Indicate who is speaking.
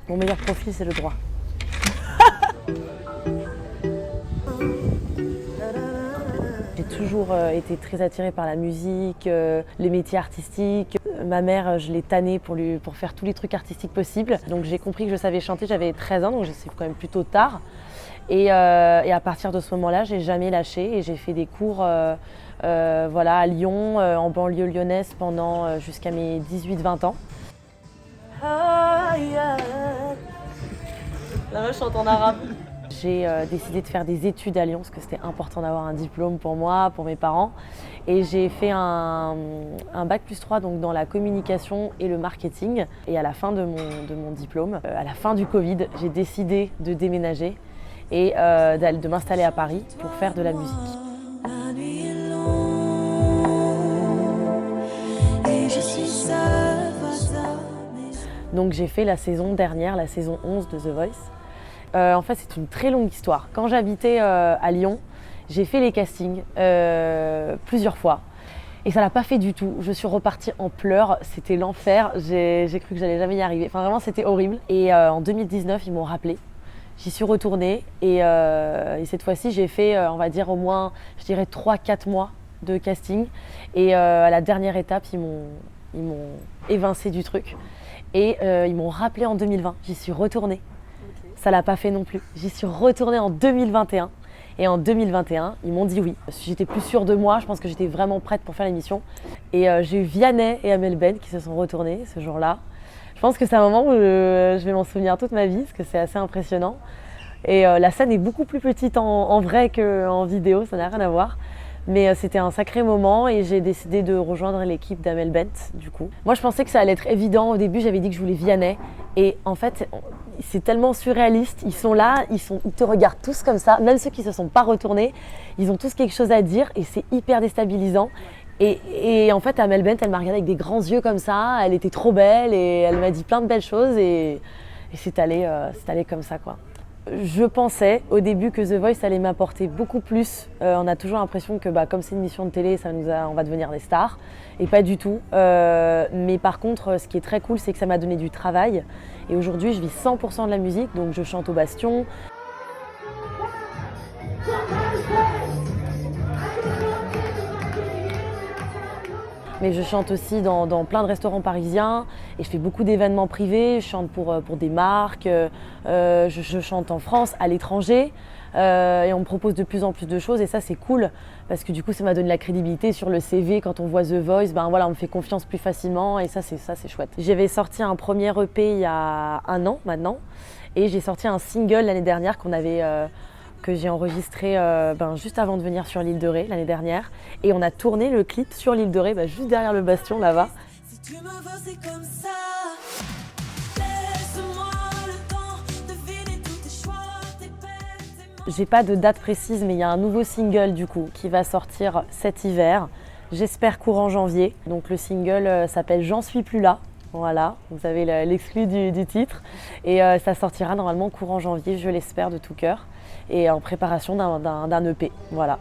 Speaker 1: Mon meilleur profil, c'est le droit. J'ai toujours été très attirée par la musique, les métiers artistiques. Ma mère, je l'ai tannée pour faire tous les trucs artistiques possibles. Donc j'ai compris que je savais chanter, j'avais 13 ans, donc c'est quand même plutôt tard. Et à partir de ce moment-là, j'ai jamais lâché et j'ai fait des cours voilà, à Lyon, en banlieue lyonnaise jusqu'à mes 18-20 ans. La meuf chante en arabe. J'ai décidé de faire des études à Lyon parce que c'était important d'avoir un diplôme pour moi, pour mes parents. Et j'ai fait un bac plus 3 donc dans la communication et le marketing. Et à la fin de mon diplôme, à la fin du Covid, j'ai décidé de déménager et de m'installer à Paris pour faire de la musique. Donc j'ai fait la saison dernière, la saison 11 de The Voice. En fait, c'est une très longue histoire. Quand j'habitais à Lyon, j'ai fait les castings plusieurs fois. Et ça l'a pas fait du tout. Je suis repartie en pleurs, c'était l'enfer. J'ai cru que j'allais jamais y arriver. Enfin, vraiment, c'était horrible. Et en 2019, ils m'ont rappelé. J'y suis retournée et cette fois-ci, j'ai fait, on va dire, au moins, je dirais 3-4 mois de casting. Et à la dernière étape, ils m'ont évincé du truc. Et ils m'ont rappelé en 2020. J'y suis retournée. Okay. Ça l'a pas fait non plus. J'y suis retournée en 2021. Et en 2021, ils m'ont dit oui. J'étais plus sûre de moi. Je pense que j'étais vraiment prête pour faire l'émission. Et j'ai eu Vianney et Amel Ben qui se sont retournés ce jour-là. Je pense que c'est un moment où je vais m'en souvenir toute ma vie parce que c'est assez impressionnant. Et la scène est beaucoup plus petite en vrai qu'en vidéo, ça n'a rien à voir. Mais c'était un sacré moment et j'ai décidé de rejoindre l'équipe d'Amel Bent du coup. Moi je pensais que ça allait être évident. Au début j'avais dit que je voulais Vianney et en fait c'est tellement surréaliste. Ils sont là, ils te regardent tous comme ça, même ceux qui se sont pas retournés. Ils ont tous quelque chose à dire et c'est hyper déstabilisant. Et en fait Amel Bent elle m'a regardée avec des grands yeux comme ça. Elle était trop belle et elle m'a dit plein de belles choses et c'est allé comme ça quoi. Je pensais au début que The Voice allait m'apporter beaucoup plus. On a toujours l'impression que comme c'est une émission de télé, on va devenir des stars. Et pas du tout. Mais par contre, ce qui est très cool, c'est que ça m'a donné du travail. Et aujourd'hui, je vis 100% de la musique. Donc je chante au Bastion. Mais je chante aussi dans plein de restaurants parisiens et je fais beaucoup d'événements privés. Je chante pour des marques, je chante en France, à l'étranger et on me propose de plus en plus de choses et ça c'est cool parce que du coup ça m'a donné la crédibilité sur le CV quand on voit The Voice, voilà, on me fait confiance plus facilement et ça c'est chouette. J'avais sorti un premier EP il y a 1 an maintenant et j'ai sorti un single l'année dernière que j'ai enregistré juste avant de venir sur l'île de Ré l'année dernière. Et on a tourné le clip sur l'île de Ré, juste derrière le bastion là-bas. Si tu me veux, c'est comme ça. Laisse-moi le temps de deviner tous tes choix, tes peines, tes... J'ai pas de date précise, mais il y a un nouveau single du coup qui va sortir cet hiver. J'espère courant janvier. Donc le single s'appelle J'en suis plus là. Voilà, vous avez l'exclu du titre. Et ça sortira normalement courant janvier, je l'espère de tout cœur. Et en préparation d'un EP, voilà.